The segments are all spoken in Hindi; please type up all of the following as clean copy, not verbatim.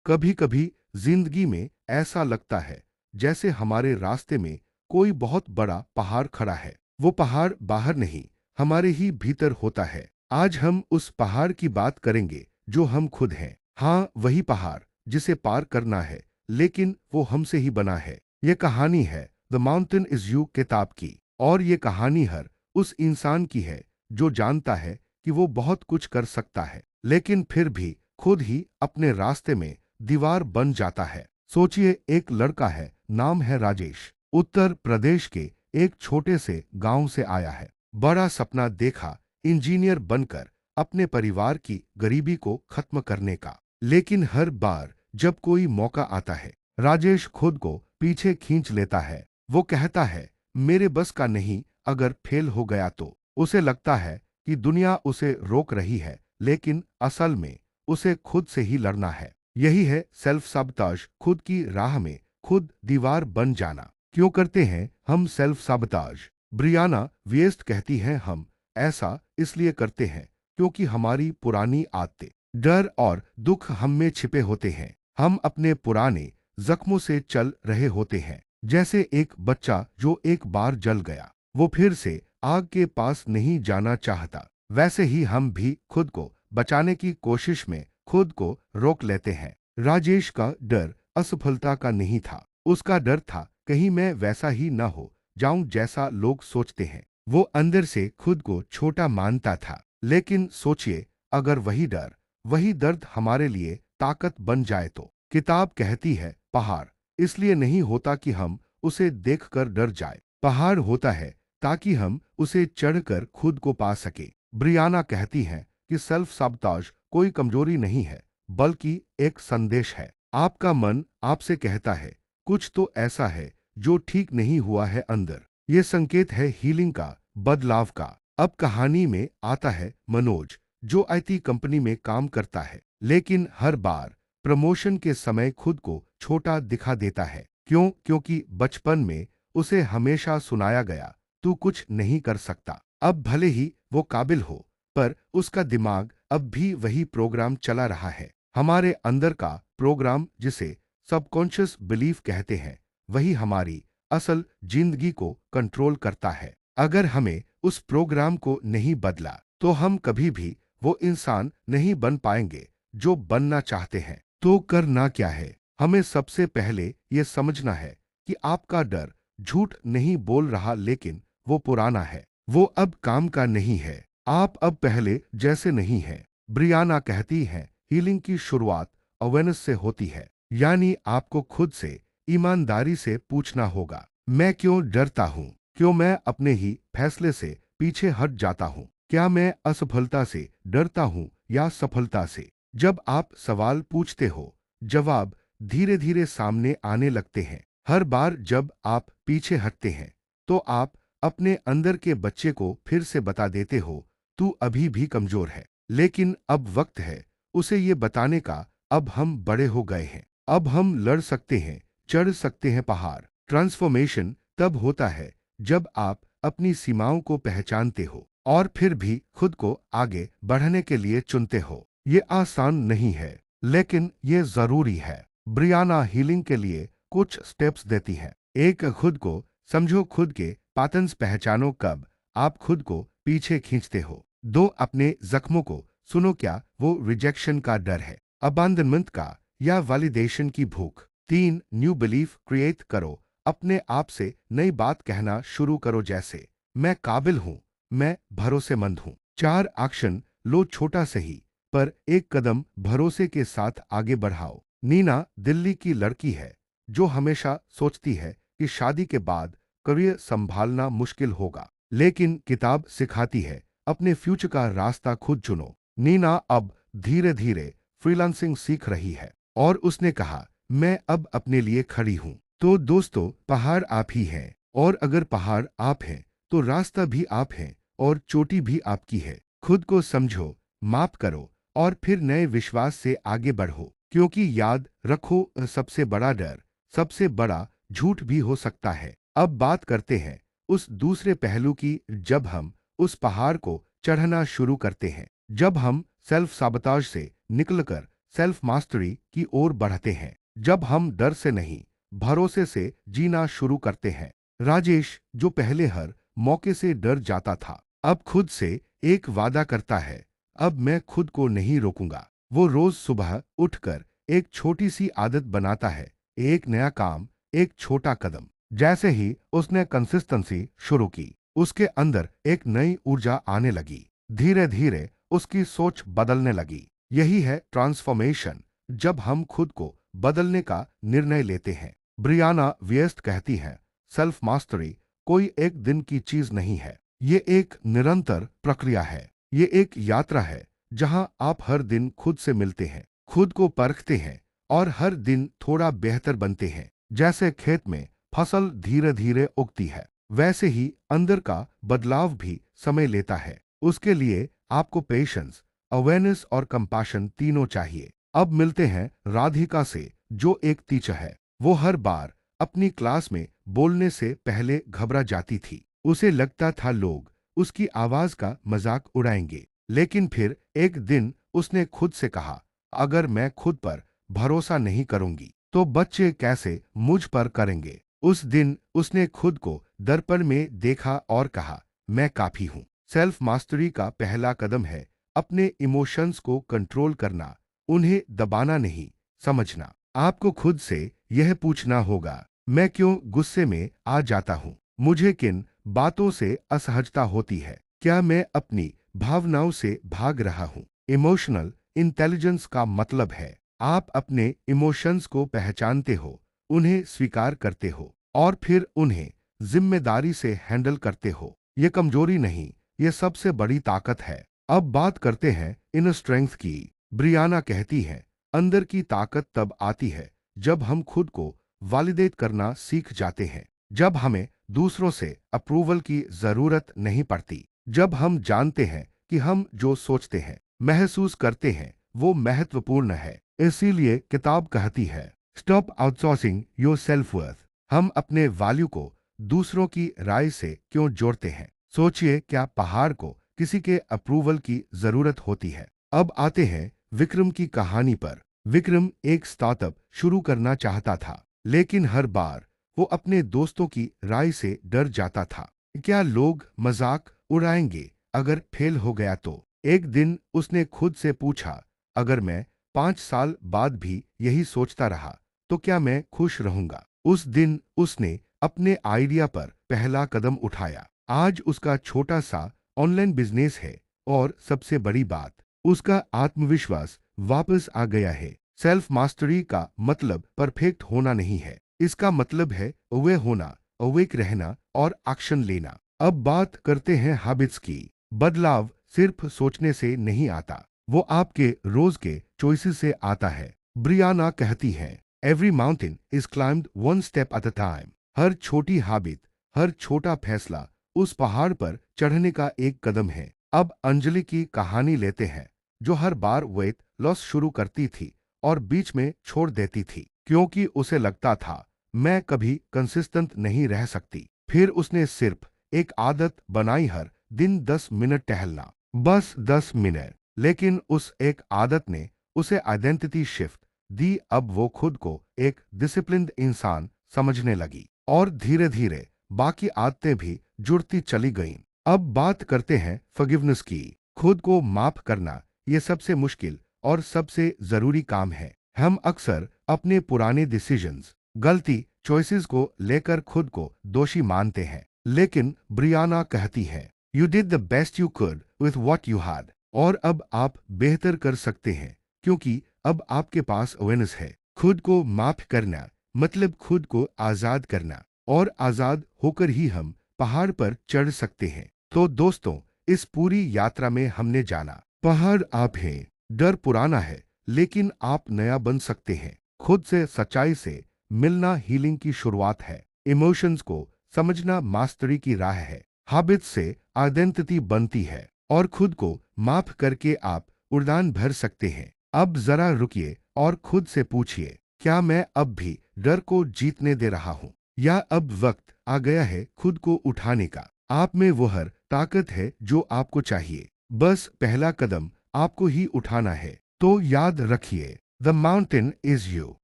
कभी कभी जिंदगी में ऐसा लगता है जैसे हमारे रास्ते में कोई बहुत बड़ा पहाड़ खड़ा है। वो पहाड़ बाहर नहीं, हमारे ही भीतर होता है। आज हम उस पहाड़ की बात करेंगे जो हम खुद हैं। हाँ, वही पहाड़ जिसे पार करना है, लेकिन वो हमसे ही बना है। ये कहानी है द माउंटेन इज यू किताब की, और ये कहानी हर उस इंसान की है जो जानता है कि वो बहुत कुछ कर सकता है, लेकिन फिर भी खुद ही अपने रास्ते में दीवार बन जाता है। सोचिए, एक लड़का है, नाम है राजेश। उत्तर प्रदेश के एक छोटे से गांव से आया है। बड़ा सपना देखा, इंजीनियर बनकर अपने परिवार की गरीबी को खत्म करने का। लेकिन हर बार जब कोई मौका आता है, राजेश खुद को पीछे खींच लेता है। वो कहता है, मेरे बस का नहीं, अगर फेल हो गया तो। उसे लगता है कि दुनिया उसे रोक रही है, लेकिन असल में उसे खुद से ही लड़ना है। यही है सेल्फ साबोटाज, खुद की राह में खुद दीवार बन जाना। क्यों करते हैं हम सेल्फ साबोटाज? ब्रियाना वेस्ट कहती हैं, हम ऐसा इसलिए करते हैं क्योंकि हमारी पुरानी आदतें, डर और दुख हम में छिपे होते हैं। हम अपने पुराने जख्मों से चल रहे होते हैं। जैसे एक बच्चा जो एक बार जल गया, वो फिर से आग के पास नहीं जाना चाहता। वैसे ही हम भी खुद को बचाने की कोशिश में खुद को रोक लेते हैं। राजेश का डर असफलता का नहीं था, उसका डर था कहीं मैं वैसा ही न हो जाऊं जैसा लोग सोचते हैं। वो अंदर से खुद को छोटा मानता था। लेकिन सोचिए, अगर वही डर, वही दर्द हमारे लिए ताकत बन जाए तो। किताब कहती है, पहाड़ इसलिए नहीं होता कि हम उसे देखकर डर जाए, पहाड़ होता है ताकि हम उसे चढ़कर खुद को पा सके। ब्रियाना कहती हैं कि सेल्फ साबोटाज कोई कमजोरी नहीं है, बल्कि एक संदेश है। आपका मन आपसे कहता है कुछ तो ऐसा है जो ठीक नहीं हुआ है अंदर। ये संकेत है हीलिंग का, बदलाव का। अब कहानी में आता है मनोज, जो आईटी कंपनी में काम करता है, लेकिन हर बार प्रमोशन के समय खुद को छोटा दिखा देता है। क्यों? क्योंकि बचपन में उसे हमेशा सुनाया गया, तू कुछ नहीं कर सकता। अब भले ही वो काबिल हो, पर उसका दिमाग अब भी वही प्रोग्राम चला रहा है। हमारे अंदर का प्रोग्राम, जिसे सबकॉन्शियस बिलीफ कहते हैं, वही हमारी असल जिंदगी को कंट्रोल करता है। अगर हमें उस प्रोग्राम को नहीं बदला, तो हम कभी भी वो इंसान नहीं बन पाएंगे जो बनना चाहते हैं। तो करना क्या है? हमें सबसे पहले ये समझना है कि आपका डर झूठ नहीं बोल रहा, लेकिन वो पुराना है। वो अब काम का नहीं है। आप अब पहले जैसे नहीं हैं। ब्रियाना कहती हैं, हीलिंग की शुरुआत अवेयरनेस से होती है। यानी आपको खुद से ईमानदारी से पूछना होगा, मैं क्यों डरता हूँ? क्यों मैं अपने ही फैसले से पीछे हट जाता हूँ? क्या मैं असफलता से डरता हूँ या सफलता से? जब आप सवाल पूछते हो, जवाब धीरे धीरे सामने आने लगते हैं। हर बार जब आप पीछे हटते हैं, तो आप अपने अंदर के बच्चे को फिर से बता देते हो, तू अभी भी कमजोर है। लेकिन अब वक्त है उसे ये बताने का। अब हम बड़े हो गए हैं, अब हम लड़ सकते हैं, चढ़ सकते हैं पहाड़। ट्रांसफॉर्मेशन तब होता है जब आप अपनी सीमाओं को पहचानते हो और फिर भी खुद को आगे बढ़ने के लिए चुनते हो। ये आसान नहीं है, लेकिन ये जरूरी है। ब्रियाना हीलिंग के लिए कुछ स्टेप्स देती है। एक, खुद को समझो, खुद के पैटर्न्स पहचानो, कब आप खुद को पीछे खींचते हो। 2, अपने जख्मों को सुनो, क्या वो रिजेक्शन का डर है, अबांडनमेंट का, या वैलिडेशन की भूख। 3, न्यू बिलीफ क्रिएट करो, अपने आप से नई बात कहना शुरू करो, जैसे मैं काबिल हूँ, मैं भरोसेमंद हूँ। 4, एक्शन लो, छोटा सही पर एक कदम भरोसे के साथ आगे बढ़ाओ। नीना दिल्ली की लड़की है जो हमेशा सोचती है कि शादी के बाद करियर संभालना मुश्किल होगा, लेकिन किताब सिखाती है अपने फ्यूचर का रास्ता खुद चुनो। नीना अब धीरे धीरे फ्रीलांसिंग सीख रही है और उसने कहा, मैं अब अपने लिए खड़ी हूँ। तो दोस्तों, पहाड़ आप ही हैं, और अगर पहाड़ आप हैं तो रास्ता भी आप हैं और चोटी भी आपकी है। खुद को समझो, माफ करो और फिर नए विश्वास से आगे बढ़ो, क्योंकि याद रखो, सबसे बड़ा डर सबसे बड़ा झूठ भी हो सकता है। अब बात करते हैं उस दूसरे पहलू की, जब हम उस पहाड़ को चढ़ना शुरू करते हैं, जब हम सेल्फ साबोटाज से निकलकर सेल्फ मास्टरी की ओर बढ़ते हैं। जब हम डर से नहीं, भरोसे से जीना शुरू करते हैं। राजेश, जो पहले हर मौके से डर जाता था, अब खुद से एक वादा करता है, अब मैं खुद को नहीं रोकूंगा। वो रोज सुबह उठकर एक छोटी सी आदत बनाता है, एक नया काम, एक छोटा कदम। जैसे ही उसने कंसिस्टेंसी शुरू की, उसके अंदर एक नई ऊर्जा आने लगी। धीरे धीरे उसकी सोच बदलने लगी। यही है ट्रांसफॉर्मेशन, जब हम खुद को बदलने का निर्णय लेते हैं। ब्रियाना व्यस्त कहती हैं, सेल्फ मास्टरी कोई एक दिन की चीज नहीं है, ये एक निरंतर प्रक्रिया है। ये एक यात्रा है जहां आप हर दिन खुद से मिलते हैं, खुद को परखते हैं और हर दिन थोड़ा बेहतर बनते हैं। जैसे खेत में फसल धीरे धीरे उगती है, वैसे ही अंदर का बदलाव भी समय लेता है। उसके लिए आपको पेशेंस, अवेयरनेस और कंपैशन तीनों चाहिए। अब मिलते हैं राधिका से, जो एक टीचर है। वो हर बार अपनी क्लास में बोलने से पहले घबरा जाती थी। उसे लगता था लोग उसकी आवाज का मजाक उड़ाएंगे। लेकिन फिर एक दिन उसने खुद से कहा, अगर मैं खुद पर भरोसा नहीं करूंगी तो बच्चे कैसे मुझ पर करेंगे। उस दिन उसने खुद को दर्पण में देखा और कहा, मैं काफी हूं। सेल्फ मास्टरी का पहला कदम है अपने इमोशंस को कंट्रोल करना, उन्हें दबाना नहीं, समझना। आपको खुद से यह पूछना होगा, मैं क्यों गुस्से में आ जाता हूं? मुझे किन बातों से असहजता होती है? क्या मैं अपनी भावनाओं से भाग रहा हूं? इमोशनल इंटेलिजेंस का मतलब है आप अपने इमोशंस को पहचानते हो, उन्हें स्वीकार करते हो और फिर उन्हें जिम्मेदारी से हैंडल करते हो। ये कमजोरी नहीं, ये सबसे बड़ी ताकत है। अब बात करते हैं इनर स्ट्रेंथ की। ब्रियाना कहती है, अंदर की ताकत तब आती है जब हम खुद को वैलिडेट करना सीख जाते हैं, जब हमें दूसरों से अप्रूवल की जरूरत नहीं पड़ती, जब हम जानते हैं कि हम जो सोचते हैं, महसूस करते हैं, वो महत्वपूर्ण है। इसीलिए किताब कहती है, stop outsourcing your self worth. हम अपने वैल्यू को दूसरों की राय से क्यों जोड़ते हैं? सोचिए, क्या पहाड़ को किसी के अप्रूवल की जरूरत होती है? अब आते हैं विक्रम की कहानी पर। विक्रम एक स्टार्टअप शुरू करना चाहता था, लेकिन हर बार वो अपने दोस्तों की राय से डर जाता था। क्या लोग मजाक उड़ाएंगे अगर फेल हो गया तो? एक दिन उसने खुद से पूछा, अगर मैं 5 साल बाद भी यही सोचता रहा तो क्या मैं खुश रहूंगा? उस दिन उसने अपने आइडिया पर पहला कदम उठाया। आज उसका छोटा सा ऑनलाइन बिजनेस है और सबसे बड़ी बात, उसका आत्मविश्वास वापस आ गया है। सेल्फ मास्टरी का मतलब परफेक्ट होना नहीं है, इसका मतलब है अवेयर होना, अवेक रहना और एक्शन लेना। अब बात करते हैं हैबिट्स की। बदलाव सिर्फ सोचने से नहीं आता, वो आपके रोज के चॉइसेस से आता है। ब्रियाना कहती है, every mountain is climbed one step at a time. हर छोटी हैबिट, हर छोटा फैसला उस पहाड़ पर चढ़ने का एक कदम है। अब अंजलि की कहानी लेते हैं, जो हर बार वेट लॉस शुरू करती थी और बीच में छोड़ देती थी, क्योंकि उसे लगता था मैं कभी कंसिस्टेंट नहीं रह सकती। फिर उसने सिर्फ एक आदत बनाई, हर दिन 10 मिनट टहलना, बस 10 मिनट। लेकिन उस एक आदत ने उसे आइडेंटिटी शिफ्ट दी। अब वो खुद को एक डिसिप्लिन्ड इंसान समझने लगी और धीरे धीरे बाकी आदतें भी जुड़ती चली गईं। अब बात करते हैं फॉरगिवनेस की। खुद को माफ करना ये सबसे मुश्किल और सबसे जरूरी काम है। हम अक्सर अपने पुराने डिसीजंस, गलती चॉइसेस को लेकर खुद को दोषी मानते हैं, लेकिन ब्रियाना कहती है, you did the best you could with what you had. और अब आप बेहतर कर सकते हैं, क्योंकि अब आपके पास अवेयरनेस है। खुद को माफ करना मतलब खुद को आजाद करना, और आजाद होकर ही हम पहाड़ पर चढ़ सकते हैं। तो दोस्तों, इस पूरी यात्रा में हमने जाना, पहाड़ आप हैं, डर पुराना है, लेकिन आप नया बन सकते हैं। खुद से सच्चाई से मिलना हीलिंग की शुरुआत है। इमोशंस को समझना मास्टरी की राह है। हैबिट से आइडेंटिटी बनती है और खुद को माफ करके आप उड़ान भर सकते हैं। अब जरा रुकिए और खुद से पूछिए, क्या मैं अब भी डर को जीतने दे रहा हूँ, या अब वक्त आ गया है खुद को उठाने का? आप में वो हर ताकत है जो आपको चाहिए, बस पहला कदम आपको ही उठाना है। तो याद रखिए, द माउंटेन इज यू।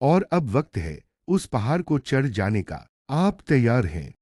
और अब वक्त है उस पहाड़ को चढ़ जाने का। आप तैयार हैं?